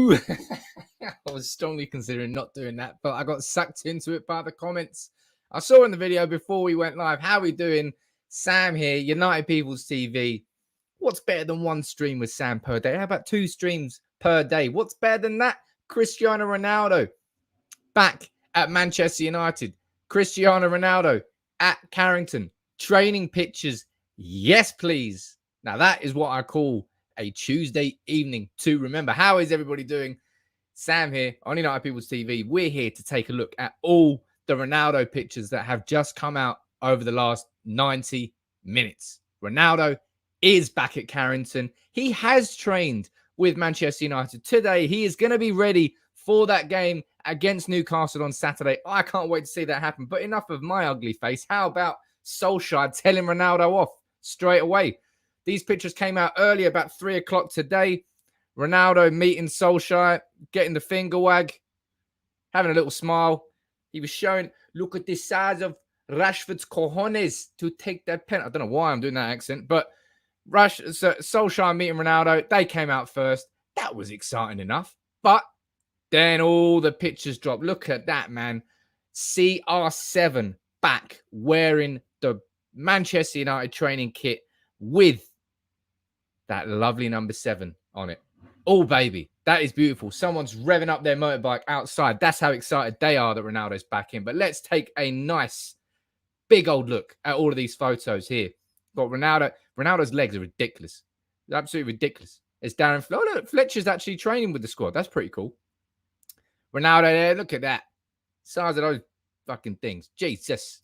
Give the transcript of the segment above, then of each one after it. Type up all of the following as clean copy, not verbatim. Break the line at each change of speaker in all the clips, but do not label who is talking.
Ooh, I was strongly considering not doing that, but I got sucked into it by the comments. I saw in the video before we went live. How we doing? Sam here, United People's TV. What's better than one stream with Sam per day? How about 2 streams per day? What's better than that? Cristiano Ronaldo back at Manchester United. Cristiano Ronaldo at Carrington. Training pictures. Yes, please. Now, that is what I call a Tuesday evening to remember. How is everybody doing? Sam here on United People's TV. We're here to take a look at all the Ronaldo pictures that have just come out over the last 90 minutes. Ronaldo is back at Carrington. He has trained with Manchester United today. He is going to be ready for that game against Newcastle on Saturday. I can't wait to see that happen. But enough of my ugly face. How about Solskjaer telling Ronaldo off straight away? These pictures came out earlier, about 3 o'clock today. Ronaldo meeting Solskjaer, getting the finger wag, having a little smile. He was showing, look at the size of Rashford's cojones to take that pen. I don't know why I'm doing that accent, but Solskjaer meeting Ronaldo, they came out first. That was exciting enough. But then all the pictures dropped. Look at that, man. CR7 back wearing the Manchester United training kit with that lovely number 7 on it. Oh, baby. That is beautiful. Someone's revving up their motorbike outside. That's how excited they are that Ronaldo's back in. But let's take a nice, big old look at all of these photos here. Got Ronaldo. Ronaldo's legs are ridiculous. They're absolutely ridiculous. It's Darren Fletcher. Oh, look, Fletcher's actually training with the squad. That's pretty cool. Ronaldo there. Look at that. Size of those fucking things. Jesus.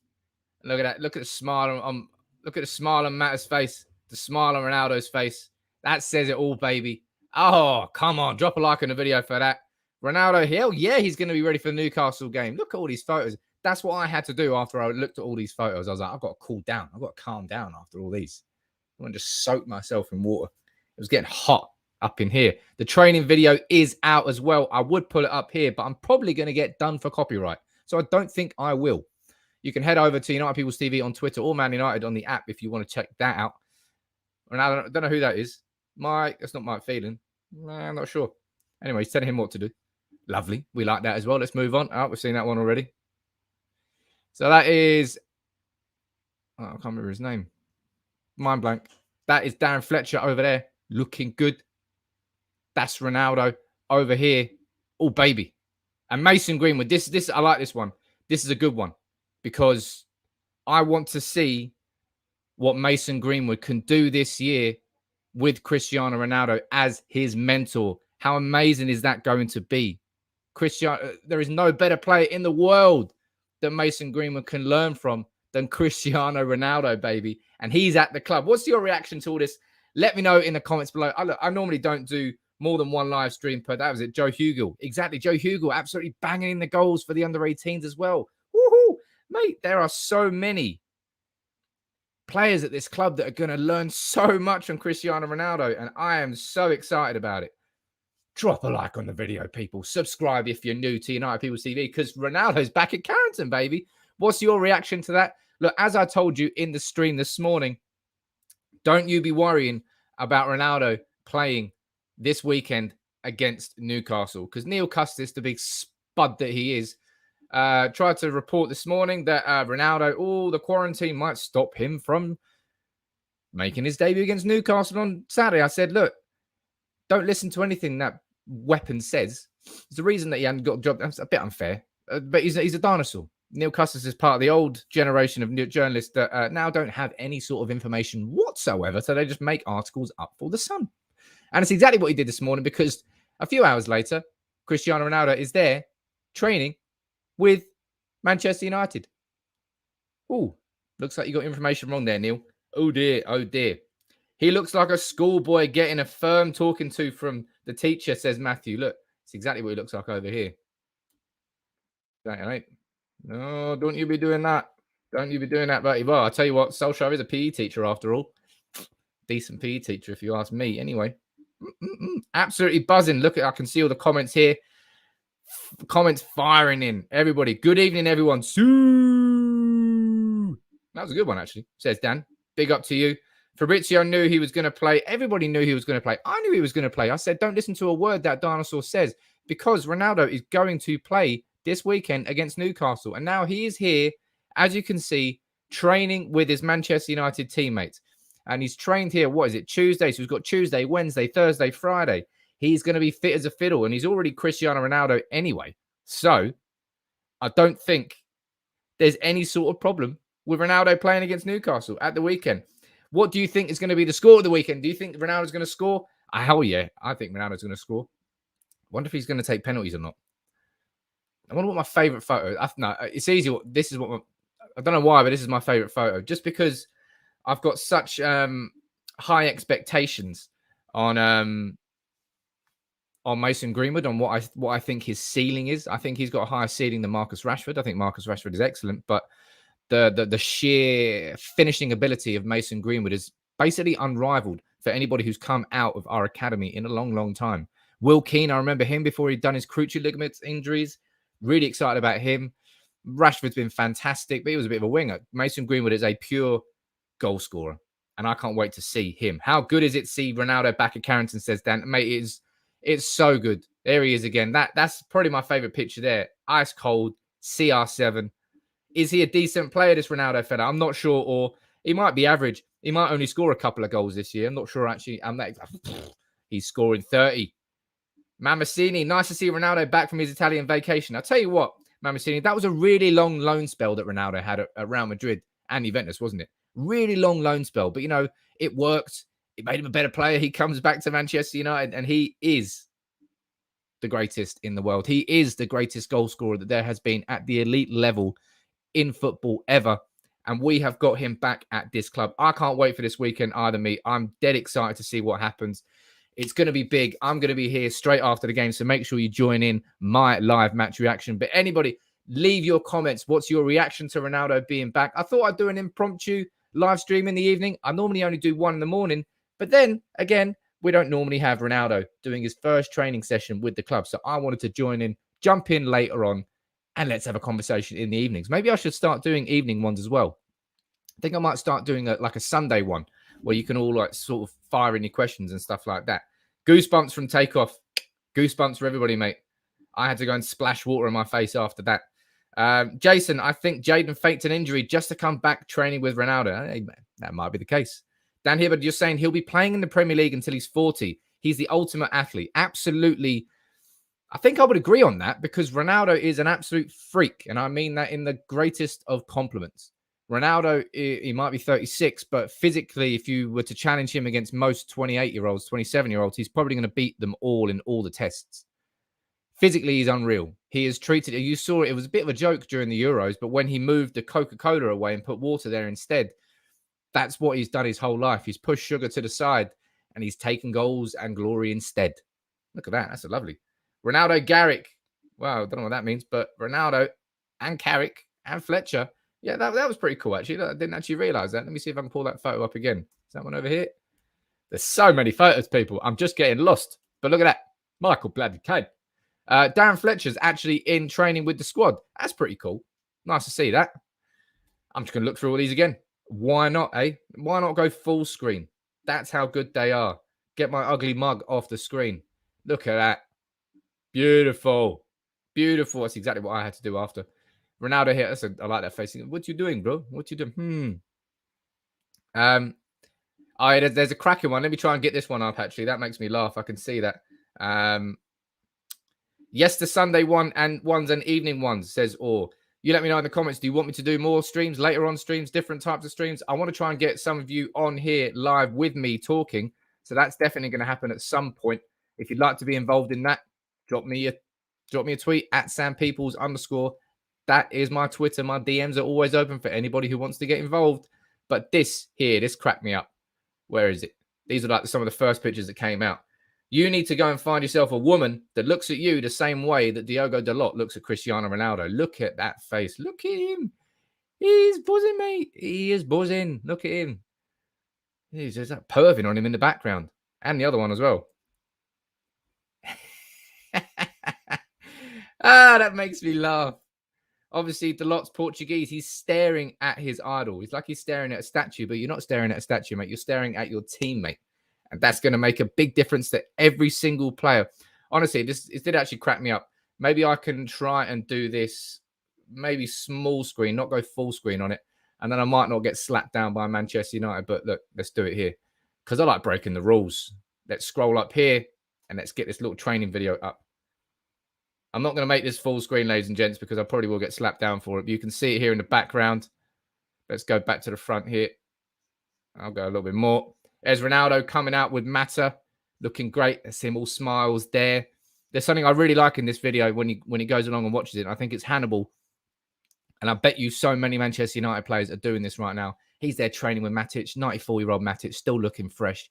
Look at that. Look at the smile on look at the smile on Matt's face. The smile on Ronaldo's face. That says it all, baby. Oh, come on. Drop a like on the video for that. Ronaldo, hell yeah, he's going to be ready for the Newcastle game. Look at all these photos. That's what I had to do after I looked at all these photos. I was like, I've got to cool down. I've got to calm down after all these. I want to just soak myself in water. It was getting hot up in here. The training video is out as well. I would pull it up here, but I'm probably going to get done for copyright. So I don't think I will. You can head over to United People's TV on Twitter or Man United on the app if you want to check that out. And I don't know who that is. Mike, that's not Mike Phelan. I'm not sure. Anyway, he's telling him what to do. Lovely. We like that as well. Let's move on. Oh, we've seen that one already. So that is... Oh, I can't remember his name. Mind blank. That is Darren Fletcher over there. Looking good. That's Ronaldo over here. Oh, baby. And Mason Greenwood. This I like this one. This is a good one. Because I want to see what Mason Greenwood can do this year with Cristiano Ronaldo as his mentor. How amazing is that going to be? There is no better player in the world that Mason Greenwood can learn from than Cristiano Ronaldo, baby. And he's at the club. What's your reaction to all this? Let me know in the comments below. I normally don't do more than one live stream per. That was it. Joe Hugill. Exactly. Joe Hugill absolutely banging in the goals for the under-18s as well. Woohoo! Mate, there are so many players at this club that are going to learn so much from Cristiano Ronaldo, and I am so excited about it. Drop a like on the video, people. Subscribe if you're new to United People's TV, because Ronaldo's back at Carrington, baby. What's your reaction to that? Look, as I told you in the stream this morning, don't you be worrying about Ronaldo playing this weekend against Newcastle, because Neil Custis, the big spud that he is, tried to report this morning that Ronaldo, the quarantine might stop him from making his debut against Newcastle on Saturday. I said, look, don't listen to anything that Weapon says. There's the reason that he hadn't got a job. That's a bit unfair, but he's a dinosaur. Neil Custis is part of the old generation of journalists that now don't have any sort of information whatsoever, so they just make articles up for the Sun. And it's exactly what he did this morning, because a few hours later, Cristiano Ronaldo is there training with Manchester United. Oh, looks like you got information wrong there, Neil. Oh, dear. Oh, dear. He looks like a schoolboy getting a firm talking to from the teacher, says Matthew. Look, it's exactly what he looks like over here. Right? No, don't you be doing that. Don't you be doing that, buddy. Well, I'll tell you what, Solskjaer is a PE teacher after all. Decent PE teacher, if you ask me. Anyway, absolutely buzzing. Look, I can see all the comments here. Comments firing in. Everybody, good evening, everyone. Sue. That was a good one, actually, says Dan. Big up to you. Fabrizio knew he was going to play. Everybody knew he was going to play. I knew he was going to play. I said, don't listen to a word that dinosaur says, because Ronaldo is going to play this weekend against Newcastle. And now he is here, as you can see, training with his Manchester United teammates. And he's trained here, what is it, Tuesday? So he's got Tuesday, Wednesday, Thursday, Friday. He's going to be fit as a fiddle. And he's already Cristiano Ronaldo anyway. So I don't think there's any sort of problem with Ronaldo playing against Newcastle at the weekend. What do you think is going to be the score of the weekend? Do you think Ronaldo's going to score? Hell yeah, I think Ronaldo's going to score. Wonder if he's going to take penalties or not. I wonder what my favorite photo. No, it's easy. This is what I don't know why, but this is my favorite photo. Just because I've got such high expectations on Mason Greenwood, on what I think his ceiling is. I think he's got a higher ceiling than Marcus Rashford. I think Marcus Rashford is excellent, but the sheer finishing ability of Mason Greenwood is basically unrivaled for anybody who's come out of our academy in a long, long time. Will Keane, I remember him before he'd done his cruciate ligament injuries. Really excited about him. Rashford's been fantastic, but he was a bit of a winger. Mason Greenwood is a pure goal scorer, and I can't wait to see him. How good is it to see Ronaldo back at Carrington, says Dan. Mate, it's so good. There he is again. That's probably my favorite picture there. Ice cold, CR7. Is he a decent player, this Ronaldo fella? I'm not sure, or he might be average. He might only score a couple of goals this year. I'm not sure, actually. He's scoring 30. Mamacini, nice to see Ronaldo back from his Italian vacation. I'll tell you what, Mamacini, that was a really long loan spell that Ronaldo had at Real Madrid and Juventus, wasn't it? Really long loan spell. But, it worked. It made him a better player. He comes back to Manchester United, and he is the greatest in the world. He is the greatest goal scorer that there has been at the elite level in football ever. And we have got him back at this club. I can't wait for this weekend either, me. I'm dead excited to see what happens. It's going to be big. I'm going to be here straight after the game, so make sure you join in my live match reaction. But anybody, leave your comments. What's your reaction to Ronaldo being back? I thought I'd do an impromptu live stream in the evening. I normally only do one in the morning. But then, again, we don't normally have Ronaldo doing his first training session with the club. So I wanted to join in, jump in later on, and let's have a conversation in the evenings. Maybe I should start doing evening ones as well. I think I might start doing a Sunday one where you can all sort of fire in your questions and stuff like that. Goosebumps from Takeoff. Goosebumps for everybody, mate. I had to go and splash water in my face after that. Jason, I think Jadon faked an injury just to come back training with Ronaldo. Hey, that might be the case. Dan Hibbard, you're saying he'll be playing in the Premier League until he's 40. He's the ultimate athlete. Absolutely. I think I would agree on that because Ronaldo is an absolute freak. And I mean that in the greatest of compliments. Ronaldo, he might be 36, but physically, if you were to challenge him against most 28-year-olds, 27-year-olds, he's probably going to beat them all in all the tests. Physically, he's unreal. He is treated, you saw it was a bit of a joke during the Euros, but when he moved the Coca-Cola away and put water there instead, that's what he's done his whole life. He's pushed sugar to the side and he's taken goals and glory instead. Look at that. That's a lovely. Ronaldo Garrick. Well, I don't know what that means, but Ronaldo and Carrick and Fletcher. Yeah, that was pretty cool, actually. I didn't actually realize that. Let me see if I can pull that photo up again. Is that one over here? There's so many photos, people. I'm just getting lost. But look at that. Michael bloody Kane. Darren Fletcher's actually in training with the squad. That's pretty cool. Nice to see that. I'm just going to look through all these again. Why not, eh? Why not go full screen? That's how good they are. Get my ugly mug off the screen. Look at that. Beautiful. Beautiful. That's exactly what I had to do after. Ronaldo here. I like that face. What you doing, bro? What you doing? There's a cracking one. Let me try and get this one up, actually. That makes me laugh. I can see that. Yes, the Sunday one and ones and evening ones, says Or. You let me know in the comments. Do you want me to do more streams, later on streams, different types of streams? I want to try and get some of you on here live with me talking. So that's definitely going to happen at some point. If you'd like to be involved in that, drop me a tweet at @SamPeoples_. That is my Twitter. My DMs are always open for anybody who wants to get involved. But this cracked me up. Where is it? These are like some of the first pictures that came out. You need to go and find yourself a woman that looks at you the same way that Diogo Dalot looks at Cristiano Ronaldo. Look at that face. Look at him. He's buzzing, mate. He is buzzing. Look at him. There's that perving on him in the background. And the other one as well. That makes me laugh. Obviously, Delot's Portuguese. He's staring at his idol. He's like he's staring at a statue, but you're not staring at a statue, mate. You're staring at your teammate. And that's going to make a big difference to every single player. Honestly, it did actually crack me up. Maybe I can try and do this, maybe small screen, not go full screen on it. And then I might not get slapped down by Manchester United. But look, let's do it here. Because I like breaking the rules. Let's scroll up here and let's get this little training video up. I'm not going to make this full screen, ladies and gents, because I probably will get slapped down for it. But you can see it here in the background. Let's go back to the front here. I'll go a little bit more. There's Ronaldo coming out with Mata, looking great. There's him all smiles there. There's something I really like in this video when he goes along and watches it. I think it's Hannibal. And I bet you so many Manchester United players are doing this right now. He's there training with Matic, 94-year-old Matic, still looking fresh.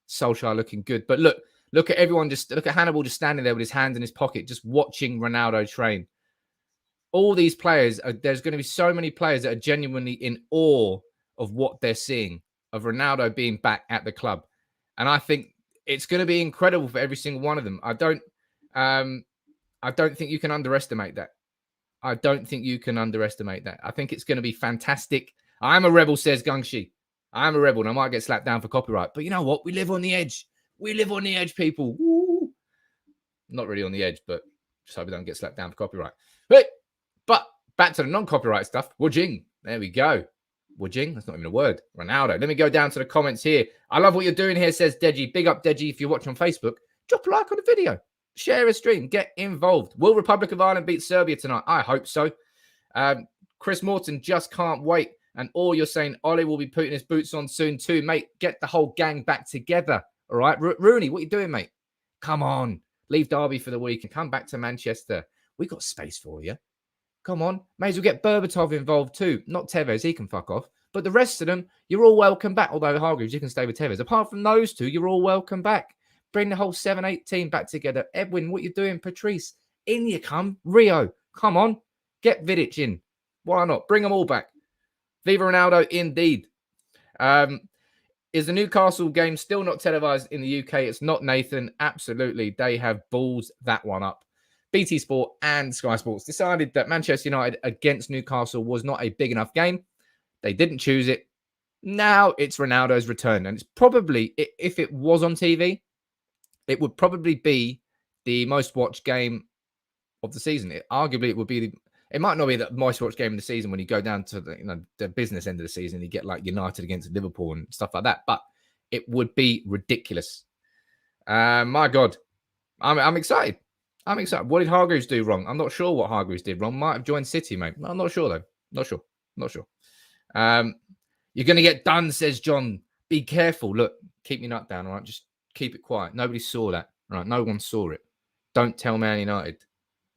Solskjaer looking good. But look at everyone. Look at Hannibal just standing there with his hands in his pocket, just watching Ronaldo train. All these players, there's going to be so many players that are genuinely in awe of what they're seeing, of Ronaldo being back at the club. And I think it's going to be incredible for every single one of them. I don't think you can underestimate that. I don't think you can underestimate that. I think it's going to be fantastic. I'm a rebel, says Gungshi. I'm a rebel and I might get slapped down for copyright. But you know what? We live on the edge. We live on the edge, people. Woo. Not really on the edge, but just hope we don't get slapped down for copyright. But back to the non-copyright stuff. Wujing. There we go. Wujing. That's not even a word. Ronaldo. Let me go down to the comments here. I love what you're doing here, says Deji. Big up, Deji. If you're watching on Facebook, drop a like on the video. Share a stream. Get involved. Will Republic of Ireland beat Serbia tonight? I hope so. Chris Morton just can't wait. And all you're saying, Ollie will be putting his boots on soon too. Mate, get the whole gang back together. All right? Rooney, what are you doing, mate? Come on. Leave Derby for the week and come back to Manchester. We got space for you. Come on. May as well get Berbatov involved too. Not Tevez. He can fuck off. But the rest of them, you're all welcome back. Although Hargreaves, you can stay with Tevez. Apart from those two, you're all welcome back. Bring the whole 7-8 team back together. Edwin, what you doing? Patrice, in you come. Rio, come on. Get Vidic in. Why not? Bring them all back. Viva Ronaldo, indeed. Is the Newcastle game still not televised in the UK? It's not, Nathan. Absolutely. They have balls that one up. BT Sport and Sky Sports decided that Manchester United against Newcastle was not a big enough game. They didn't choose it. Now it's Ronaldo's return. And it's probably, if it was on TV, it would probably be the most watched game of the season. Arguably, it would be it might not be the most watched game of the season when you go down to the business end of the season. You get like United against Liverpool and stuff like that. But it would be ridiculous. My God, I'm excited. I'm excited. What did Hargreaves do wrong? I'm not sure what Hargreaves did wrong. Might have joined City, mate. I'm not sure though. Not sure. You're going to get done, says John. Be careful. Look, keep your nut down, all right? Just keep it quiet. Nobody saw that, all right? No one saw it. Don't tell Man United,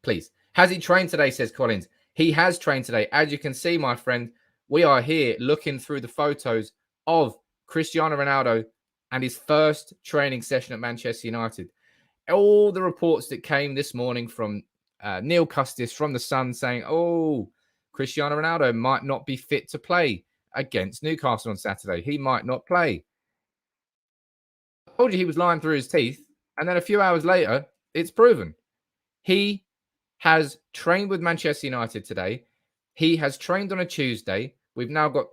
please. Has he trained today, says Collins. He has trained today. As you can see, my friend, we are here looking through the photos of Cristiano Ronaldo and his first training session at Manchester United. All the reports that came this morning from Neil Custis from The Sun saying, oh, Cristiano Ronaldo might not be fit to play against Newcastle on Saturday. He might not play. I told you he was lying through his teeth. And then a few hours later, it's proven. He has trained with Manchester United today. He has trained on a Tuesday. We've now got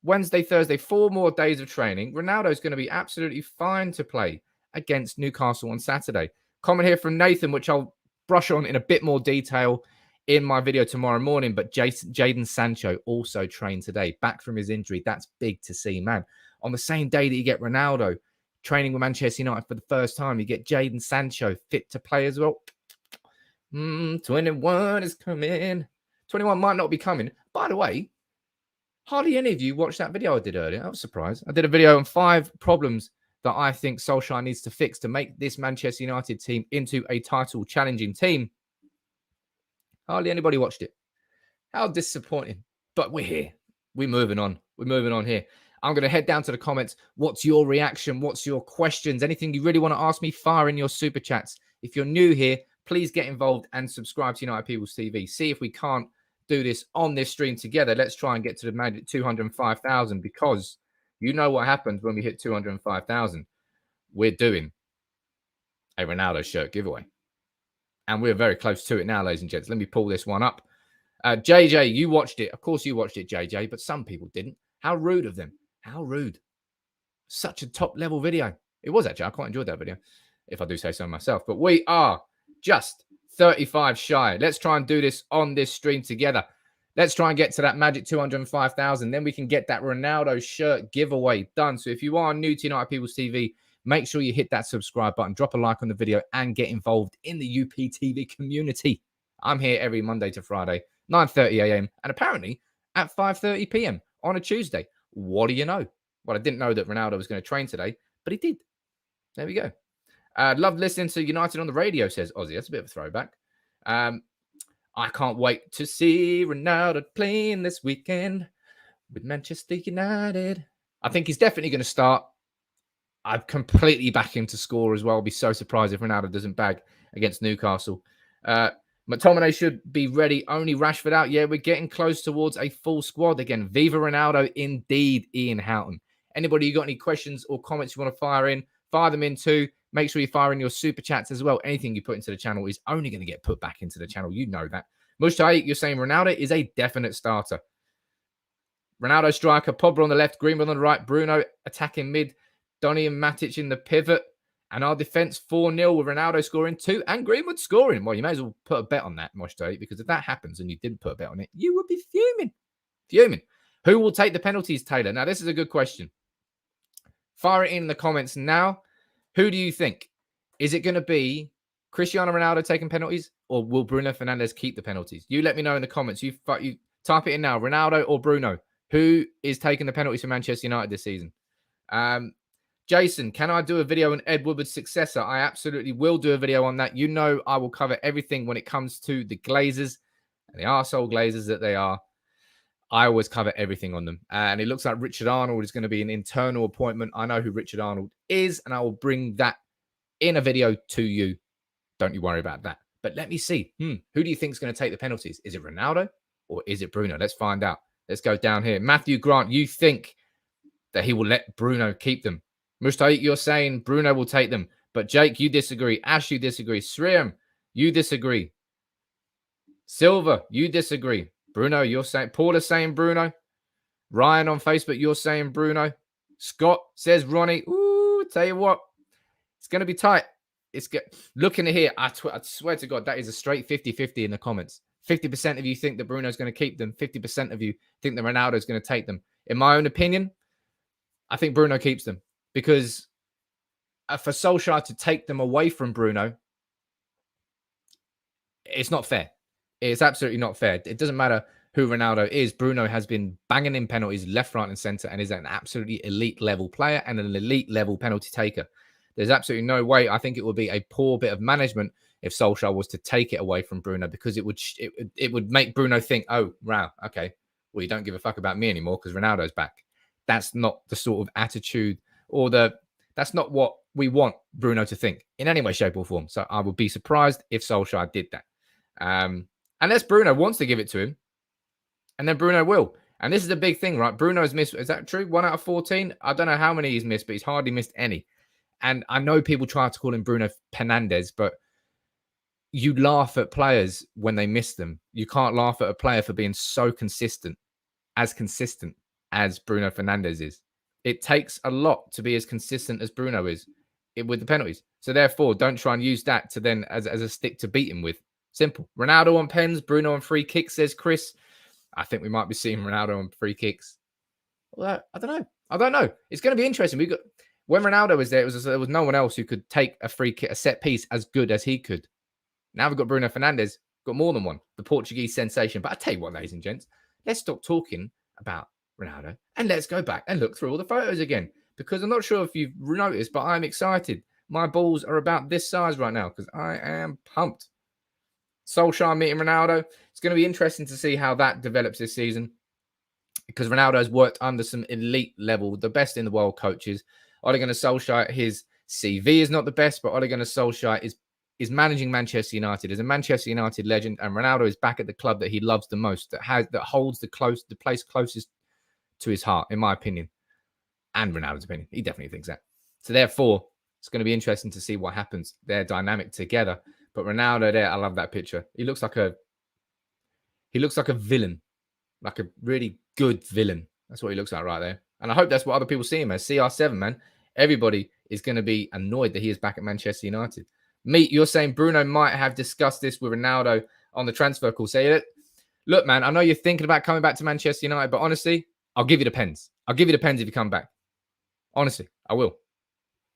Wednesday, Thursday, 4 more days of training. Ronaldo's going to be absolutely fine to play against Newcastle on Saturday. Comment here from Nathan, which I'll brush on in a bit more detail in my video tomorrow morning. But Jadon Sancho also trained today, back from his injury. That's big to see, man. On the same day that you get Ronaldo training with Manchester United for the first time, you get Jadon Sancho fit to play as well. 21 is coming. 21 might not be coming. By the way, hardly any of you watched that video I did earlier. I was surprised. I did a video on 5 problems that I think Solskjaer needs to fix to make this Manchester United team into a title challenging team. Hardly anybody watched it. How disappointing. But we're here. We're moving on. We're moving on here. I'm going to head down to the comments. What's your reaction? What's your questions? Anything you really want to ask me, fire in your super chats. If you're new here, please get involved and subscribe to United People's TV. See if we can't do this on this stream together. Let's try and get to the magic 205,000, because you know what happens when we hit 205,000. We're doing a Ronaldo shirt giveaway. And we're very close to it now, ladies and gents. Let me pull this one up. JJ, you watched it. Of course you watched it, JJ, but some people didn't. How rude of them. How rude. Such a top-level video. It was actually. I quite enjoyed that video, if I do say so myself. But we are just 35 shy. Let's try and do this on this stream together. Let's try and get to that magic 205,000. Then we can get that Ronaldo shirt giveaway done. So if you are new to United People's TV, make sure you hit that subscribe button, drop a like on the video, and get involved in the UPTV community. I'm here every Monday to Friday, 9:30 a.m. and apparently at 5:30 p.m. on a Tuesday. What do you know? Well, I didn't know that Ronaldo was going to train today, but he did. There we go. Loved listening to United on the radio, says Ozzy. That's a bit of a throwback. I can't wait to see Ronaldo playing this weekend with Manchester United. I think he's definitely going to start. I'd completely back him to score as well. I'll be so surprised if Ronaldo doesn't bag against Newcastle. McTominay should be ready. Only Rashford out. Yeah, we're getting close towards a full squad again. Viva Ronaldo indeed, Ian Houghton. Anybody you got any questions or comments you want to fire in, fire them in too. Make sure you fire in your super chats as well. Anything you put into the channel is only going to get put back into the channel. You know that. Mushtai, you're saying Ronaldo is a definite starter. Ronaldo striker, Pogba on the left, Greenwood on the right, Bruno attacking mid, Donny and Matic in the pivot, and our defense 4-0 with Ronaldo scoring 2 and Greenwood scoring. Well, you may as well put a bet on that, Mushtai, because if that happens and you didn't put a bet on it, you would be fuming. Fuming. Who will take the penalties, Taylor? Now, this is a good question. Fire it in the comments now. Who do you think? Is it going to be Cristiano Ronaldo taking penalties, or will Bruno Fernandes keep the penalties? You let me know in the comments. You type it in now. Ronaldo or Bruno? Who is taking the penalties for Manchester United this season? Jason, can I do a video on Ed Woodward's successor? I absolutely will do a video on that. You know I will cover everything when it comes to the Glazers and the arsehole Glazers that they are. I always cover everything on them. And it looks like Richard Arnold is going to be an internal appointment. I know who Richard Arnold is, and I will bring that in a video to you. Don't you worry about that. But let me see. Who do you think is going to take the penalties? Is it Ronaldo or is it Bruno? Let's find out. Let's go down here. Matthew Grant, you think that he will let Bruno keep them? Mustaik, you're saying Bruno will take them. But Jake, you disagree. Ash, you disagree. Sriam, you disagree. Silver, you disagree. Bruno, you're saying, Paula's saying Bruno. Ryan on Facebook, you're saying Bruno. Scott says Ronnie. Ooh, tell you what, it's going to be tight. Looking at here, I swear to God, that is a straight 50-50 in the comments. 50% of you think that Bruno's going to keep them. 50% of you think that Ronaldo's going to take them. In my own opinion, I think Bruno keeps them. Because for Solskjaer to take them away from Bruno, it's not fair. It's absolutely not fair. It doesn't matter who Ronaldo is. Bruno has been banging in penalties left, right, and centre and is an absolutely elite level player and an elite level penalty taker. There's absolutely no way. I think it would be a poor bit of management if Solskjaer was to take it away from Bruno, because it would make Bruno think, oh, wow, okay, well, you don't give a fuck about me anymore because Ronaldo's back. That's not the sort of attitude that's not what we want Bruno to think in any way, shape, or form. So I would be surprised if Solskjaer did that. Unless Bruno wants to give it to him, and then Bruno will. And this is a big thing, right? Bruno's missed, is that true? 1 out of 14? I don't know how many he's missed, but he's hardly missed any. And I know people try to call him Bruno Fernandes, but you laugh at players when they miss them. You can't laugh at a player for being so consistent as Bruno Fernandes is. It takes a lot to be as consistent as Bruno is with the penalties. So therefore, don't try and use that to then as a stick to beat him with. Simple. Ronaldo on pens, Bruno on free kicks, says Chris. I think we might be seeing Ronaldo on free kicks. Well, I don't know. It's going to be interesting. When Ronaldo was there, there was no one else who could take a free kick, a set piece as good as he could. Now we've got Bruno Fernandes, got more than one, the Portuguese sensation. But I tell you what, ladies and gents, let's stop talking about Ronaldo and let's go back and look through all the photos again, because I'm not sure if you've noticed, but I'm excited. My balls are about this size right now because I am pumped. Solskjaer meeting Ronaldo. It's going to be interesting to see how that develops this season, because Ronaldo has worked under some elite level, the best in the world coaches. Ole Gunnar Solskjaer, his CV is not the best, but Ole Gunnar Solskjaer is managing Manchester United, is a Manchester United legend, and Ronaldo is back at the club that he loves the most, that holds the place closest to his heart, in my opinion, and Ronaldo's opinion. He definitely thinks that. So therefore, it's going to be interesting to see what happens. They're dynamic together. But Ronaldo there, I love that picture. He looks like He looks like a villain, like a really good villain. That's what he looks like right there. And I hope that's what other people see him as. CR7, man. Everybody is going to be annoyed that he is back at Manchester United. Meat, you're saying Bruno might have discussed this with Ronaldo on the transfer call. Say it. Look, man, I know you're thinking about coming back to Manchester United, but honestly, I'll give you the pens. I'll give you the pens if you come back. Honestly, I will.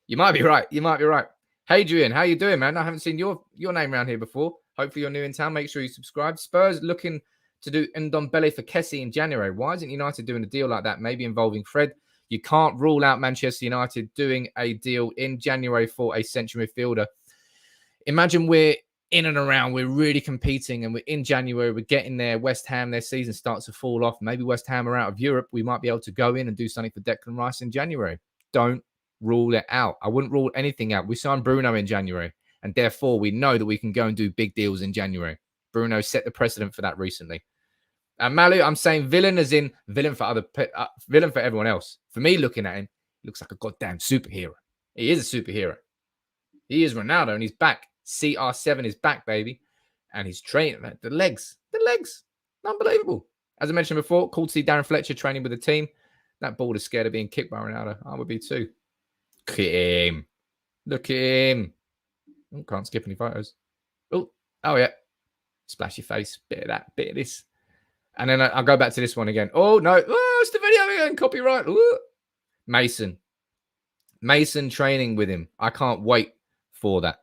You might be right. You might be right. Hadrian, how you doing, man? I haven't seen your name around here before. Hopefully you're new in town. Make sure you subscribe. Spurs looking to do Ndombele for Kessie in January. Why isn't United doing a deal like that? Maybe involving Fred. You can't rule out Manchester United doing a deal in January for a central midfielder. Imagine we're in and around, we're really competing, and we're in January, we're getting there. West Ham, their season starts to fall off. Maybe West Ham are out of Europe. We might be able to go in and do something for Declan Rice in January. Don't rule it out. I wouldn't rule anything out. We signed Bruno in January, and therefore we know that we can go and do big deals in January. Bruno set the precedent for that recently. And Malu, I'm saying villain as in villain for villain for everyone else. For me, looking at him, he looks like a goddamn superhero. He is a superhero. He is Ronaldo, and he's back. CR7 is back, baby. And he's training. The legs. Unbelievable. As I mentioned before, cool to see Darren Fletcher training with the team. That ball is scared of being kicked by Ronaldo. I would be too. Look at him. Look at him. Oh, can't skip any photos. Oh, yeah. Splash your face. Bit of that, bit of this. And then I'll go back to this one again. Oh, no. Oh, it's the video again. Copyright. Ooh. Mason training with him. I can't wait for that.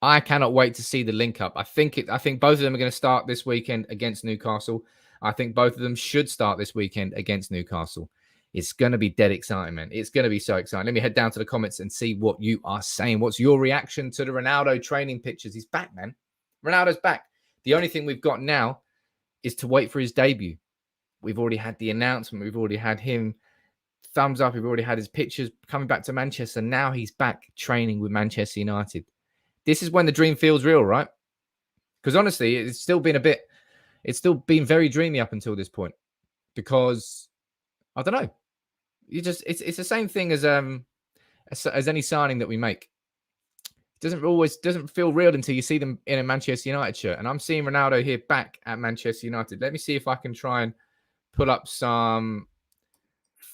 I cannot wait to see the link up. I think both of them are going to start this weekend against Newcastle. I think both of them should start this weekend against Newcastle. It's going to be dead exciting, man. It's going to be so exciting. Let me head down to the comments and see what you are saying. What's your reaction to the Ronaldo training pictures? He's back, man. Ronaldo's back. The only thing we've got now is to wait for his debut. We've already had the announcement. We've already had him thumbs up. We've already had his pictures coming back to Manchester. Now he's back training with Manchester United. This is when the dream feels real, right? Because honestly, it's still been very dreamy up until this point. Because I don't know. It's the same thing as any signing that we make. It doesn't feel real until you see them in a Manchester United shirt. And I'm seeing Ronaldo here back at Manchester United. Let me see if I can try and pull up some.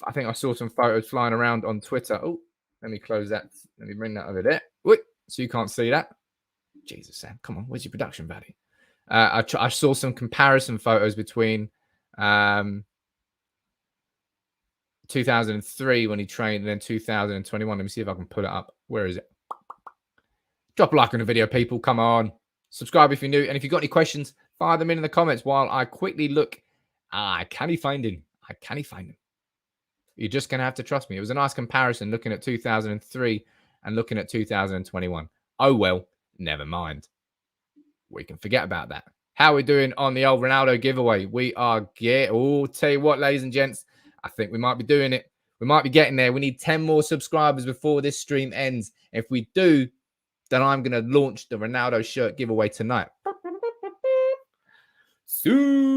I think I saw some photos flying around on Twitter. Oh, let me close that. Let me bring that over there. Wait. So you can't see that. Jesus, Sam, come on. Where's your production value? I saw some comparison photos between 2003 when he trained and then 2021. Let me see if I can pull it up. Where is it? Drop a like on the video, people. Come on. Subscribe if you're new. And if you've got any questions, fire them in the comments while I quickly look. Can he find him? You're just going to have to trust me. It was a nice comparison looking at 2003 and looking at 2021. Oh, well, never mind. We can forget about that. How are we doing on the old Ronaldo giveaway? We are tell you what, ladies and gents, I think we might be doing it. We might be getting there. We need 10 more subscribers before this stream ends. If we do, then I'm going to launch the Ronaldo shirt giveaway tonight. Soon.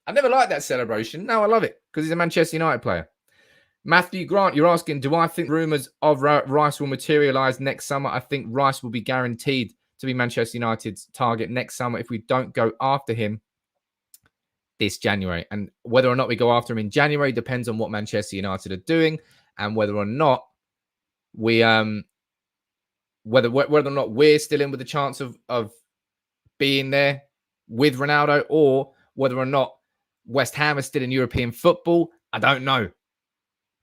I never liked that celebration. No, I love it because he's a Manchester United player. Matthew Grant, you're asking, do I think rumours of Rice will materialise next summer? I think Rice will be guaranteed to be Manchester United's target next summer if we don't go after him this January. And whether or not we go after him in January depends on what Manchester United are doing and whether or not we whether or not we're still in with the chance of being there with Ronaldo, or whether or not West Ham is still in European football. I don't know.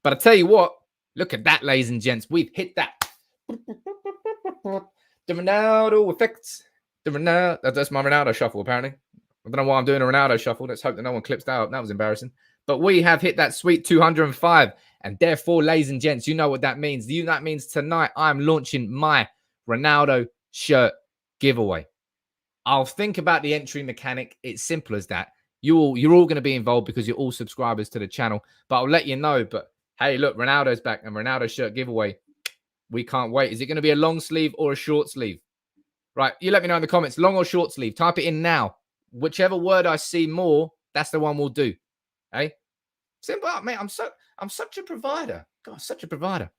But I tell you what, look at that, ladies and gents. We've hit that. The Ronaldo effects. That's my Ronaldo shuffle, apparently. I don't know why I'm doing a Ronaldo shuffle. Let's hope that no one clips that up. That was embarrassing. But we have hit that sweet 205. And therefore, ladies and gents, you know what that means. That means tonight I'm launching my Ronaldo shirt giveaway. I'll think about the entry mechanic. It's simple as that. You're all going to be involved because you're all subscribers to the channel. But I'll let you know. But hey, look, Ronaldo's back and Ronaldo shirt giveaway. We can't wait. Is it going to be a long sleeve or a short sleeve? Right. You let me know in the comments, long or short sleeve. Type it in now. Whichever word I see more, that's the one we'll do. Hey, simple, mate. I'm such a provider. God, such a provider.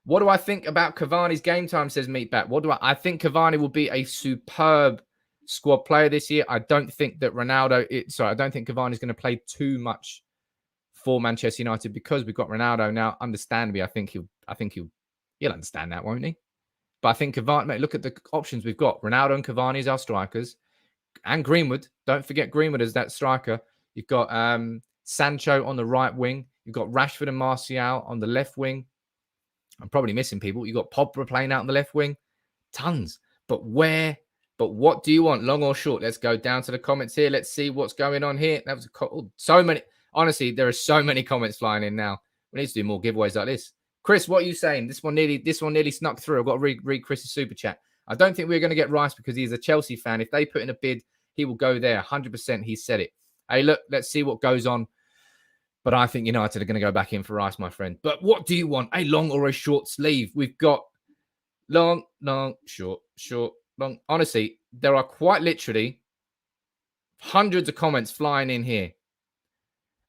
What do I think about Cavani's game time, says Meatback. I think Cavani will be a superb squad player this year. I don't think that I don't think Cavani is going to play too much for Manchester United because we've got Ronaldo now. Understandably, I think he'll understand that, won't he? But I think Cavani, mate, look at the options we've got. Ronaldo and Cavani as our strikers. And Greenwood. Don't forget Greenwood as that striker. You've got Sancho on the right wing. You've got Rashford and Martial on the left wing. I'm probably missing people. You've got Pogba playing out on the left wing. Tons. But what do you want, long or short? Let's go down to the comments here. Let's see what's going on here. That was so many. Honestly, there are so many comments flying in now. We need to do more giveaways like this. Chris, what are you saying? This one nearly snuck through. I've got to read Chris's super chat. I don't think we're going to get Rice because he's a Chelsea fan. If they put in a bid, he will go there. 100%. He said it. Hey, look, let's see what goes on. But I think United are going to go back in for Rice, my friend. But what do you want? A long or a short sleeve? We've got long, short, long. Honestly, there are quite literally hundreds of comments flying in here.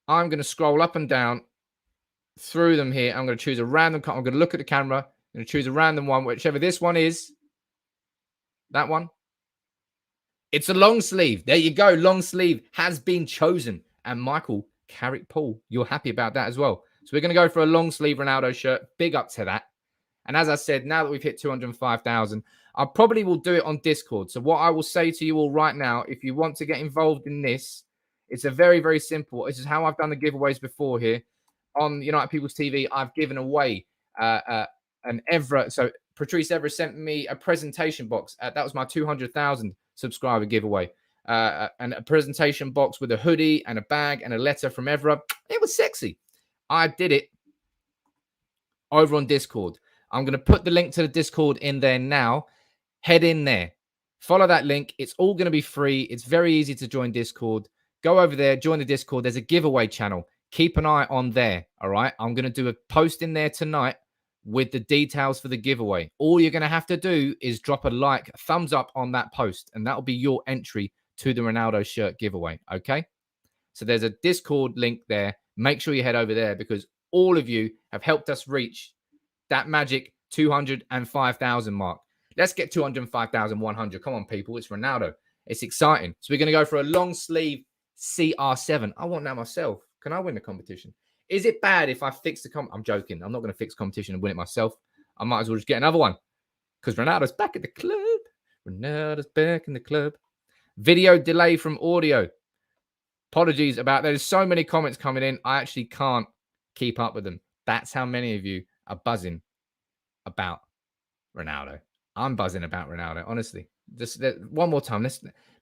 I'm going to scroll up and down through them here. I'm going to choose a random. I'm going to look at the camera. I'm going to choose a random one, whichever this one is. That one. It's a long sleeve. There you go. Long sleeve has been chosen. And Michael Carrick-Paul, you're happy about that as well. So we're going to go for a long sleeve Ronaldo shirt. Big up to that. And as I said, now that we've hit 205,000, I probably will do it on Discord. So what I will say to you all right now, if you want to get involved in this, it's a very, very simple. This is how I've done the giveaways before here. On United People's TV, I've given away an Evra. So Patrice Evra sent me a presentation box. That was my 200,000 subscriber giveaway. And a presentation box with a hoodie and a bag and a letter from Evra. It was sexy. I did it over on Discord. I'm going to put the link to the Discord in there now. Head in there. Follow that link. It's all going to be free. It's very easy to join Discord. Go over there, join the Discord. There's a giveaway channel. Keep an eye on there, all right? I'm going to do a post in there tonight with the details for the giveaway. All you're going to have to do is drop a like, thumbs up on that post, and that will be your entry to the Ronaldo shirt giveaway, okay? So there's a Discord link there. Make sure you head over there because all of you have helped us reach that magic 205,000 mark. Let's get 205,100. Come on, people. It's Ronaldo. It's exciting. So we're going to go for a long sleeve CR7. I want that myself. Can I win the competition? Is it bad if I fix the I'm joking. I'm not going to fix competition and win it myself. I might as well just get another one because Ronaldo's back at the club. Ronaldo's back in the club. Video delay from audio. Apologies about that. There's so many comments coming in. I actually can't keep up with them. That's how many of you are buzzing about Ronaldo. I'm buzzing about Ronaldo, honestly. Just one more time.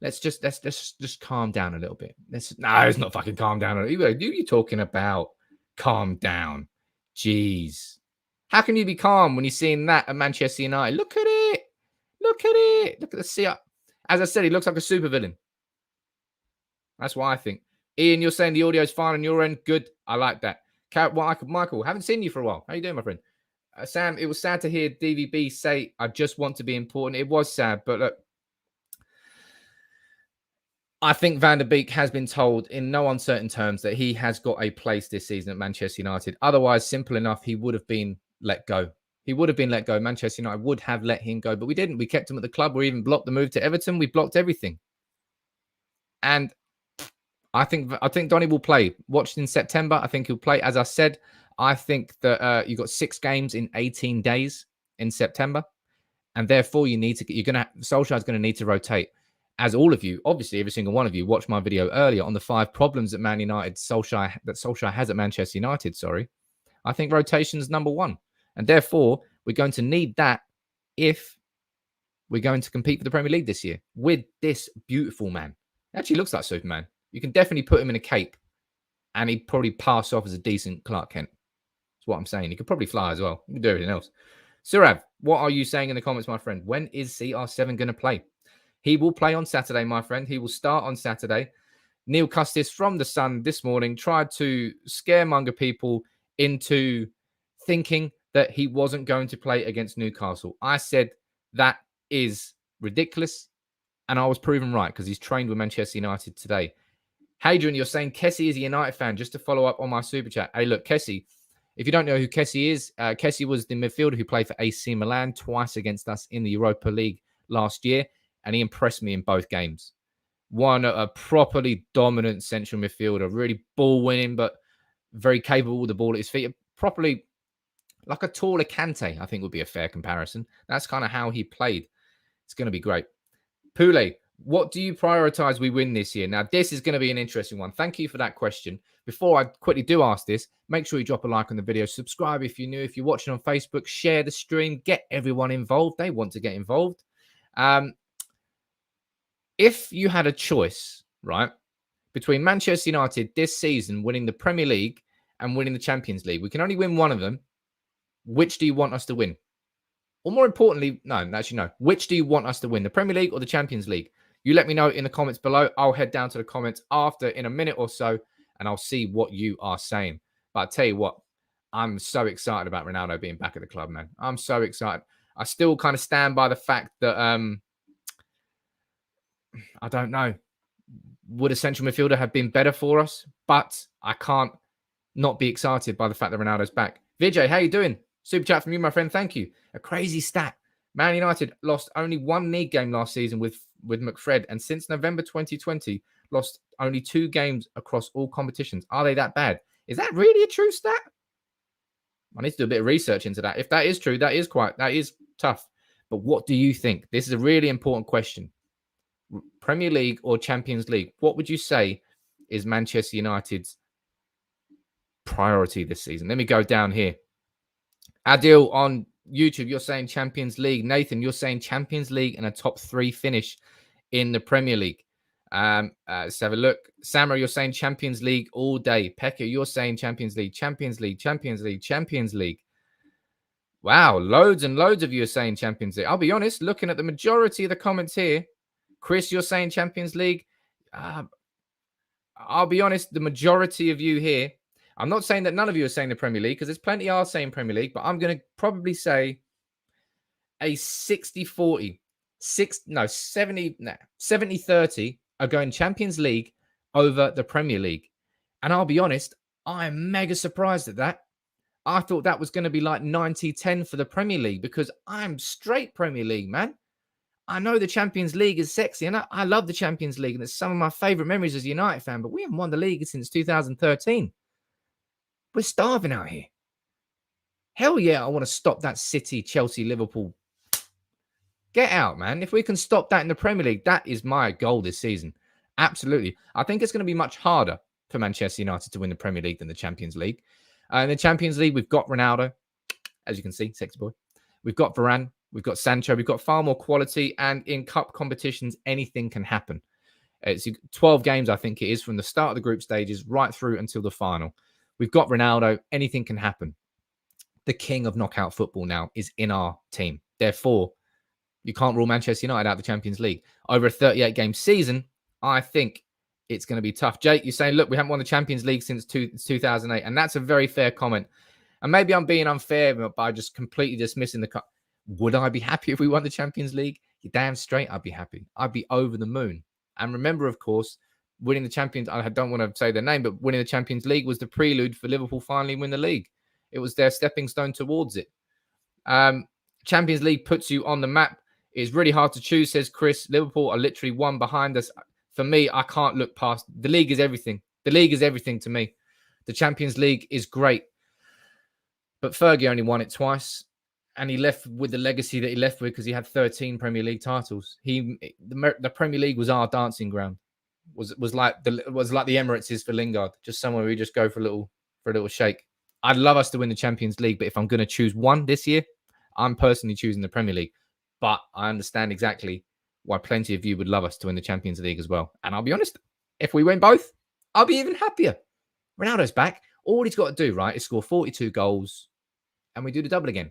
Let's just calm down a little bit. No, it's not fucking calm down. Who are you talking about? Calm down. Jeez. How can you be calm when you're seeing that at Manchester United? Look at it. Look at it. Look at the CR. As I said, he looks like a supervillain. That's what I think. Ian, you're saying the audio's fine on your end. Good. I like that. Michael, haven't seen you for a while. How you doing, my friend? Sam, it was sad to hear DVB say, I just want to be important. It was sad, but look, I think Van der Beek has been told in no uncertain terms that he has got a place this season at Manchester United. Otherwise, simple enough, he would have been let go. He would have been let go. Manchester United would have let him go, but we didn't. We kept him at the club. We even blocked the move to Everton. We blocked everything. And I think Donny will play. Watched in September. I think he'll play. As I said, I think that you've got 6 games in 18 days in September. And therefore, Solskjaer's going to need to rotate. As all of you, obviously, every single one of you watched my video earlier on the 5 problems that Solskjaer has at Manchester United. I think rotation is number 1. And therefore, we're going to need that if we're going to compete for the Premier League this year with this beautiful man. He actually looks like Superman. You can definitely put him in a cape and he'd probably pass off as a decent Clark Kent. That's what I'm saying. He could probably fly as well. He can do everything else. Surav, what are you saying in the comments, my friend? When is CR7 going to play? He will play on Saturday, my friend. He will start on Saturday. Neil Custis from The Sun this morning tried to scaremonger people into thinking that he wasn't going to play against Newcastle. I said that is ridiculous, and I was proven right because he's trained with Manchester United today. Hadrian, you're saying Kessie is a United fan. Just to follow up on my super chat. Hey, look, Kessie, If you don't know who Kessie is, Kessie was the midfielder who played for AC Milan twice against us in the Europa League last year, and he impressed me in both games. One, a properly dominant central midfielder, really ball winning, but very capable with the ball at his feet. Properly like a taller Kante, I think would be a fair comparison. That's kind of how he played. It's going to be great. Pule, what do you prioritize we win this year? Now, this is going to be an interesting one. Thank you for that question. Before I quickly do ask this, make sure you drop a like on the video. Subscribe if you're new. If you're watching on Facebook, share the stream. Get everyone involved. They want to get involved. If you had a choice, right, between Manchester United this season winning the Premier League and winning the Champions League, we can only win one of them. Which do you want us to win? Or more importantly, no, actually, no. Which do you want us to win, the Premier League or the Champions League? You let me know in the comments below. I'll head down to the comments after in a minute or so, and I'll see what you are saying. But I tell you what, I'm so excited about Ronaldo being back at the club, man. I'm so excited. I still kind of stand by the fact that I don't know. Would a central midfielder have been better for us? But I can't not be excited by the fact that Ronaldo's back. Vijay, how you doing? Super chat from you, my friend. Thank you. A crazy stat. Man United lost only one league game last season with McFred, and since November 2020, lost only 2 games across all competitions. Are they that bad? Is that really a true stat? I need to do a bit of research into that. If that is true, that is tough. But what do you think? This is a really important question. Premier League or Champions League? What would you say is Manchester United's priority this season? Let me go down here. Adil on YouTube, you're saying Champions League. Nathan, you're saying Champions League and a top 3 finish in the Premier League. Let's have a look. Samra, you're saying Champions League all day. Pekka, you're saying Champions League, Champions League, Champions League, Champions League. Wow, loads and loads of you are saying Champions League. I'll be honest, looking at the majority of the comments here, Chris, you're saying Champions League. I'll be honest, the majority of you here, I'm not saying that none of you are saying the Premier League, because there's plenty are saying Premier League, but I'm going to probably say a 60-40, 70-30 are going Champions League over the Premier League. And I'll be honest, I'm mega surprised at that. I thought that was going to be like 90-10 for the Premier League, because I'm straight Premier League, man. I know the Champions League is sexy, and I love the Champions League, and it's some of my favourite memories as a United fan, but we haven't won the league since 2013. We're starving out here. Hell yeah, I want to stop that City, Chelsea, Liverpool. Get out, man. If we can stop that in the Premier League, that is my goal this season. Absolutely. I think it's going to be much harder for Manchester United to win the Premier League than the Champions League. In the Champions League, we've got Ronaldo, as you can see, sexy boy. We've got Varane. We've got Sancho. We've got far more quality. And in cup competitions, anything can happen. It's 12 games, I think it is, from the start of the group stages right through until the final. We've got Ronaldo. Anything can happen. The king of knockout football now is in our team. Therefore, you can't rule Manchester United out of the Champions League. Over a 38-game season, I think it's going to be tough. Jake, you're saying, look, we haven't won the Champions League since 2008. And that's a very fair comment. And maybe I'm being unfair by just completely dismissing the cup. Would I be happy if we won the Champions League? You're damn straight I'd be happy. I'd be over the moon. And remember, of course, winning the Champions, I don't want to say their name, but winning the Champions League was the prelude for Liverpool finally win the league. It was their stepping stone towards it. Champions League puts you on the map. It's really hard to choose, says Chris. Liverpool are literally one behind us. For me, I can't look past. The league is everything. The league is everything to me. The Champions League is great. But Fergie only won it twice. And he left with the legacy that he left with because he had 13 Premier League titles. The Premier League was our dancing ground. Was like the Emirates is for Lingard, just somewhere we just go for a little shake. I'd love us to win the Champions League, but if I'm going to choose one this year, I'm personally choosing the Premier League. But I understand exactly why plenty of you would love us to win the Champions League as well. And I'll be honest, if we win both, I'll be even happier. Ronaldo's back. All he's got to do, right, is score 42 goals, and we do the double again.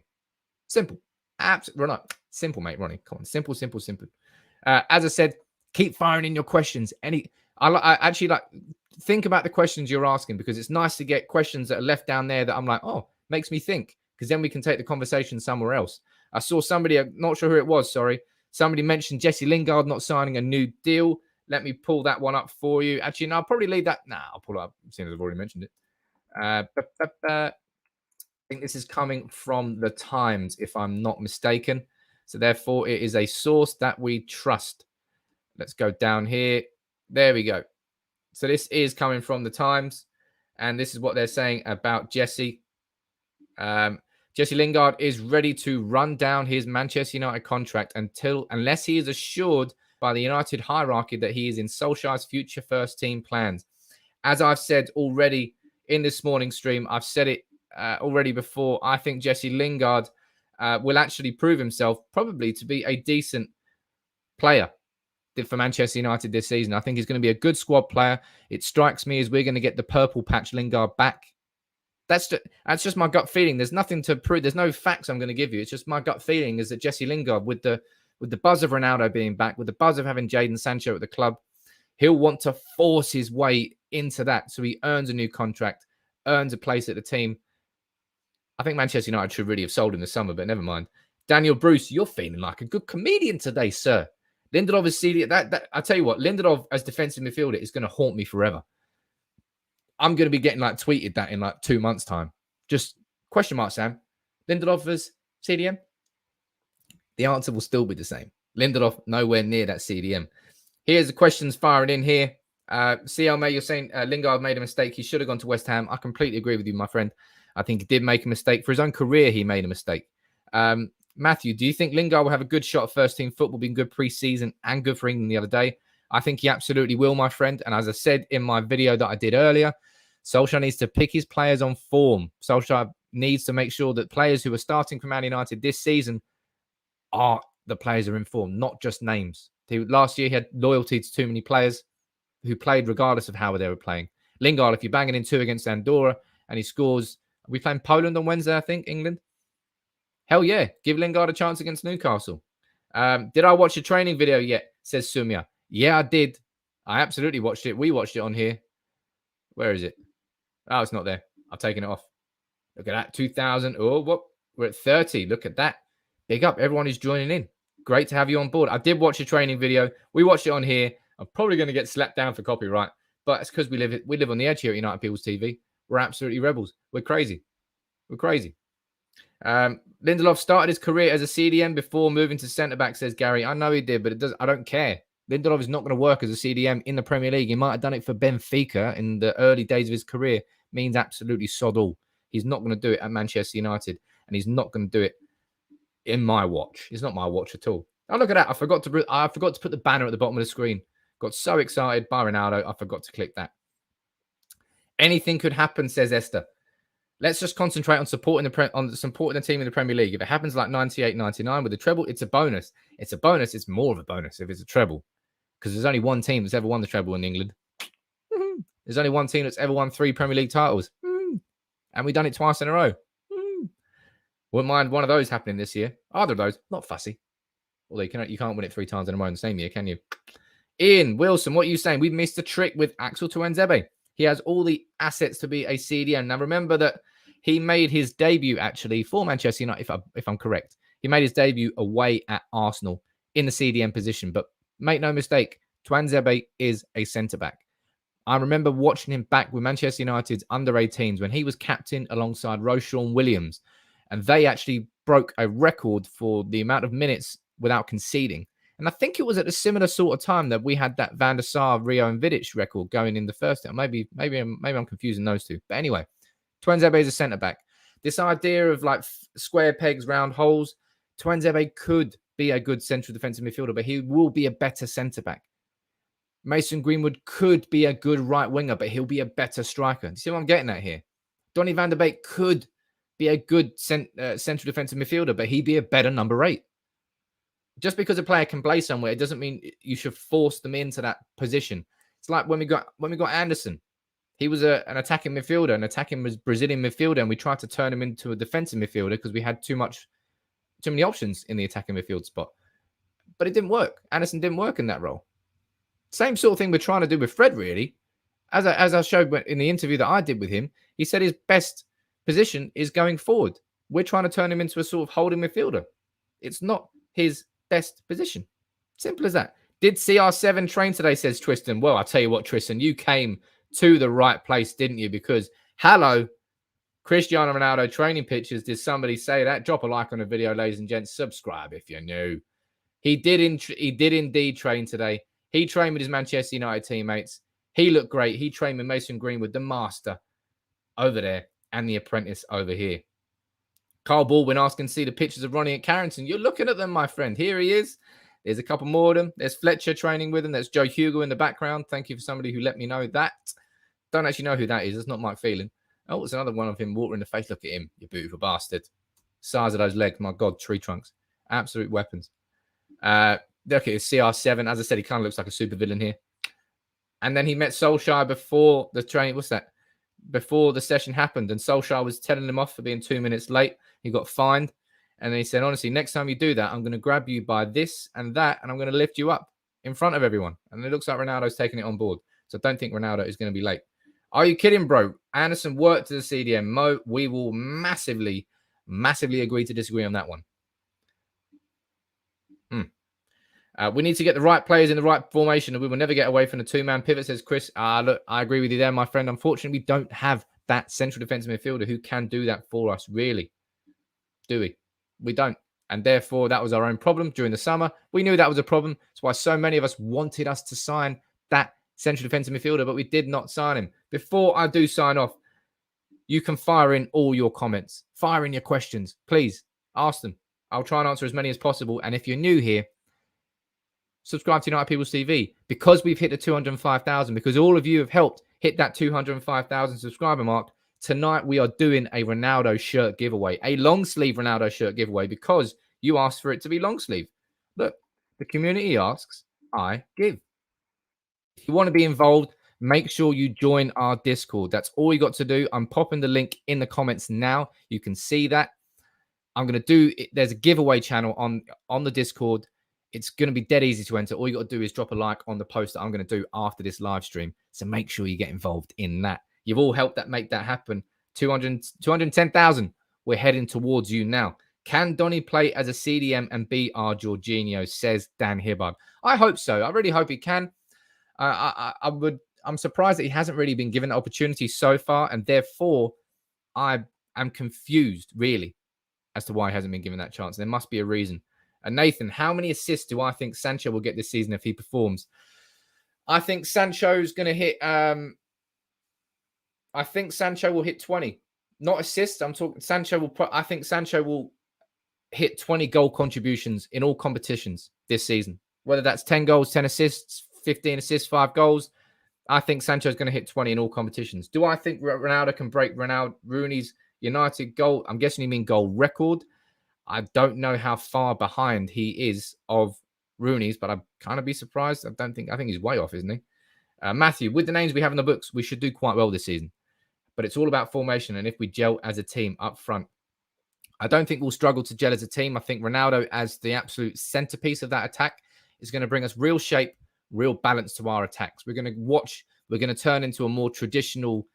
Simple. Absolutely. Simple, mate, Ronnie. Come on. Simple. As I said, keep firing in your questions. I actually like think about the questions you're asking, because it's nice to get questions that are left down there that I'm like, oh, makes me think, because then we can take the conversation somewhere else. I saw somebody, I'm not sure who it was, sorry. Somebody mentioned Jesse Lingard not signing a new deal. Let me pull that one up for you. Actually, no, I'll probably leave that. I'll pull it up, seeing as I've already mentioned it. think this is coming from the Times, if I'm not mistaken. So therefore, it is a source that we trust. Let's go down here. There we go. So this is coming from the Times, and this is what they're saying about Jesse. Jesse Lingard is ready to run down his Manchester United contract unless he is assured by the United hierarchy that he is in Solskjaer's future first team plans. As I've said already in this morning stream, I've said it already before. I think Jesse Lingard will actually prove himself probably to be a decent player for Manchester United this season. I think he's going to be a good squad player. It strikes me as we're going to get the purple patch Lingard back. That's just my gut feeling. There's nothing to prove. There's no facts I'm going to give you. It's just my gut feeling is that Jesse Lingard, with the buzz of Ronaldo being back, with the buzz of having Jadon Sancho at the club, he'll want to force his way into that so he earns a new contract, earns a place at the team. I think Manchester United should really have sold him this summer, but never mind. Daniel Bruce, you're feeling like a good comedian today, sir. Lindelof is CDM. I tell you what, Lindelof as defensive midfielder is going to haunt me forever. I'm going to be getting tweeted that in 2 months' time. Just question mark, Sam. Lindelof as CDM? The answer will still be the same. Lindelof nowhere near that CDM. Here's the questions firing in here. CL May, you're saying Lingard made a mistake. He should have gone to West Ham. I completely agree with you, my friend. I think he did make a mistake. For his own career, he made a mistake. Matthew, do you think Lingard will have a good shot at first-team football, being good pre-season and good for England the other day? I think he absolutely will, my friend. And as I said in my video that I did earlier, Solskjaer needs to pick his players on form. Solskjaer needs to make sure that players who are starting for Man United this season are the players who are in form, not just names. Last year, he had loyalty to too many players who played regardless of how they were playing. Lingard, if you're banging in 2 against Andorra and he scores, are we playing Poland on Wednesday, I think, England? Hell yeah, give Lingard a chance against Newcastle. Did I watch a training video yet? Says Sumya. Yeah, I did. I absolutely watched it. We watched it on here. Where is it? Oh, it's not there. I've taken it off. Look at that. 2,000. Oh, what? We're at 30. Look at that. Big up. Everyone who's joining in. Great to have you on board. I did watch a training video. We watched it on here. I'm probably going to get slapped down for copyright, but it's because we live on the edge here at United People's TV. We're absolutely rebels. We're crazy. We're crazy. Lindelof started his career as a CDM before moving to centre-back, says Gary. I know he did, but I don't care. Lindelof is not going to work as a CDM in the Premier League. He might have done it for Benfica in the early days of his career. Means absolutely sod all. He's not going to do it at Manchester United, and he's not going to do it in my watch. It's not my watch at all. Oh, look at that. I forgot to put the banner at the bottom of the screen. Got so excited by Ronaldo, I forgot to click that. Anything could happen, says Esther. Let's just concentrate on supporting the team in the Premier League. If it happens like 98, 99 with a treble, it's a bonus. It's a bonus. It's more of a bonus if it's a treble. Because there's only one team that's ever won the treble in England. There's only one team that's ever won 3 Premier League titles. And we've done it twice in a row. Wouldn't mind one of those happening this year. Either of those. Not fussy. Although you can't win it 3 times in a row in the same year, can you? Ian Wilson, what are you saying? We've missed a trick with Axel Tuanzebe. He has all the assets to be a CDM. Now, remember that he made his debut, actually, for Manchester United, if I'm correct. He made his debut away at Arsenal in the CDM position. But make no mistake, Tuanzebe is a centre-back. I remember watching him back with Manchester United's under-18s when he was captain alongside Roshan Williams. And they actually broke a record for the amount of minutes without conceding. And I think it was at a similar sort of time that we had that Van der Sar, Rio and Vidic record going in the first time. Maybe I'm confusing those two. But anyway, Tuanzebe is a centre-back. This idea of square pegs, round holes, Tuanzebe could be a good central defensive midfielder, but he will be a better centre-back. Mason Greenwood could be a good right winger, but he'll be a better striker. Do you see what I'm getting at here? Donny van der Beek could be a good central defensive midfielder, but he'd be a better number 8. Just because a player can play somewhere, it doesn't mean you should force them into that position. It's like when we got Anderson. He was an attacking midfielder, an attacking Brazilian midfielder, and we tried to turn him into a defensive midfielder because we had too many options in the attacking midfield spot. But it didn't work. Anderson didn't work in that role. Same sort of thing we're trying to do with Fred, really. As I showed in the interview that I did with him, he said his best position is going forward. We're trying to turn him into a sort of holding midfielder. It's not his best position. Simple as that. Did CR7 train today, says Tristan. Well, I'll tell you what, Tristan, you came to the right place, didn't you? Because, hello, Cristiano Ronaldo training pictures. Did somebody say that? Drop a like on the video, ladies and gents. Subscribe if you're new. He did indeed train today. He trained with his Manchester United teammates. He looked great. He trained with Mason Greenwood, the master over there, and the apprentice over here. Carl Baldwin asking to see the pictures of Ronnie at Carrington. You're looking at them, my friend. Here he is. There's a couple more of them. There's Fletcher training with him. There's Joe Hugo in the background. Thank you for somebody who let me know that. Don't actually know who that is. It's not Mike Phelan. Oh, it's another one of him. Water in the face. Look at him, you beautiful bastard. Size of those legs. My God, tree trunks. Absolute weapons. Look at his CR7. As I said, he kind of looks like a supervillain here. And then he met Solskjaer before the training. What's that? Before the session happened. And Solskjaer was telling him off for being 2 minutes late. He got fined. And then he said, honestly, next time you do that, I'm going to grab you by this and that, and I'm going to lift you up in front of everyone. And it looks like Ronaldo's taking it on board. So I don't think Ronaldo is going to be late. Are you kidding, bro? Anderson worked to the CDM. Mo, we will massively agree to disagree on that one. We need to get the right players in the right formation, and we will never get away from the two-man pivot, says Chris. Look, I agree with you there, my friend. Unfortunately, we don't have that central defensive midfielder who can do that for us, really. Do we? We don't. And therefore, that was our own problem during the summer. We knew that was a problem. That's why so many of us wanted us to sign that central defensive midfielder, but we did not sign him. Before I do sign off, you can fire in all your comments. Fire in your questions. Please, ask them. I'll try and answer as many as possible. And if you're new here, subscribe to United People's TV. Because we've hit the 205,000, because all of you have helped hit that 205,000 subscriber mark, tonight we are doing a Ronaldo shirt giveaway, a long sleeve Ronaldo shirt giveaway, because you asked for it to be long sleeve. Look, the community asks, I give. If you want to be involved, make sure you join our Discord. That's all you got to do. I'm popping the link in the comments now. You can see that. I'm going to do it. There's a giveaway channel on the Discord. It's going to be dead easy to enter. All you got to do is drop a like on the post that I'm going to do after this live stream. So make sure you get involved in that. You've all helped make that happen. 210,000. We're heading towards you now. Can Donny play as a CDM and be our Jorginho, says Dan Hibbard. I hope so. I really hope he can. I'm surprised that he hasn't really been given the opportunity so far, and therefore I am confused, really, as to why he hasn't been given that chance. There must be a reason. And Nathan, how many assists do I think Sancho will get this season if he performs? I think Sancho's going to hit... I think Sancho will hit 20. Not assists. I'm talking I think Sancho will hit 20 goal contributions in all competitions this season. Whether that's 10 goals, 10 assists, 15 assists, 5 goals. I think Sancho's going to hit 20 in all competitions. Do I think Ronaldo can break Rooney's United goal? I'm guessing you mean goal record. I don't know how far behind he is of Rooney's, but I'd kind of be surprised. I think he's way off, isn't he? Matthew, with the names we have in the books, we should do quite well this season. But it's all about formation and if we gel as a team up front. I don't think we'll struggle to gel as a team. I think Ronaldo as the absolute centerpiece of that attack is going to bring us real shape, real balance to our attacks. We're going to turn into a more traditional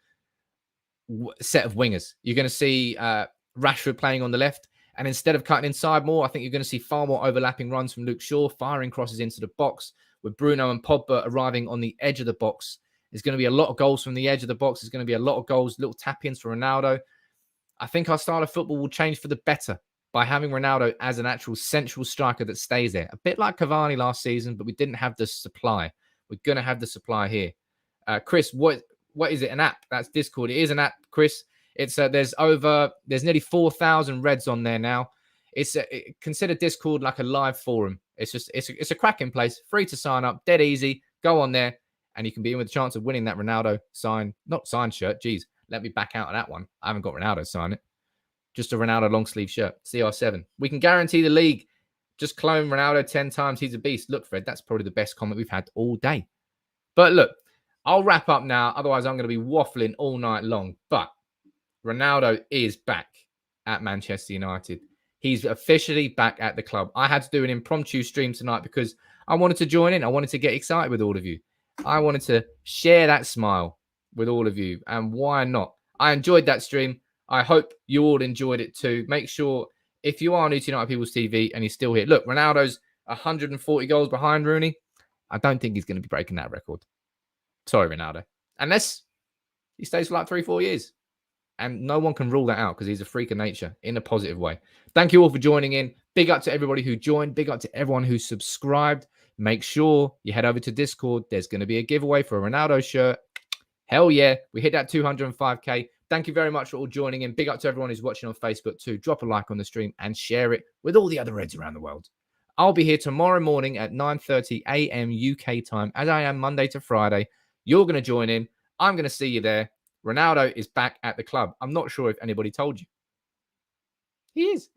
set of wingers. You're going to see Rashford playing on the left. And instead of cutting inside more, I think you're going to see far more overlapping runs from Luke Shaw, firing crosses into the box, with Bruno and Pogba arriving on the edge of the box. There's going to be a lot of goals from the edge of the box. There's going to be a lot of goals, little tap-ins for Ronaldo. I think our style of football will change for the better by having Ronaldo as an actual central striker that stays there. A bit like Cavani last season, but we didn't have the supply. We're going to have the supply here. Chris, what is it? An app? That's Discord. It is an app, Chris. It's there's nearly 4,000 Reds on there now. Consider Discord like a live forum. It's a cracking place, free to sign up, dead easy. Go on there, and you can be in with a chance of winning that Ronaldo not signed shirt. Geez, let me back out of that one. I haven't got Ronaldo sign it. Just a Ronaldo long sleeve shirt, CR7. We can guarantee the league. Just clone Ronaldo 10 times. He's a beast. Look, Fred, that's probably the best comment we've had all day. But look, I'll wrap up now. Otherwise, I'm going to be waffling all night long. But Ronaldo is back at Manchester United. He's officially back at the club. I had to do an impromptu stream tonight because I wanted to join in. I wanted to get excited with all of you. I wanted to share that smile with all of you. And why not? I enjoyed that stream. I hope you all enjoyed it too. Make sure, if you are new to United People's TV and he's still here, look, Ronaldo's 140 goals behind Rooney. I don't think he's going to be breaking that record. Sorry, Ronaldo. Unless he stays for like 3-4 years. And no one can rule that out because he's a freak of nature in a positive way. Thank you all for joining in. Big up to everybody who joined. Big up to everyone who subscribed. Make sure you head over to Discord. There's going to be a giveaway for a Ronaldo shirt. Hell yeah. We hit that 205K. Thank you very much for all joining in. Big up to everyone who's watching on Facebook too. Drop a like on the stream and share it with all the other Reds around the world. I'll be here tomorrow morning at 9:30 a.m. UK time, as I am Monday to Friday. You're going to join in. I'm going to see you there. Ronaldo is back at the club. I'm not sure if anybody told you. He is.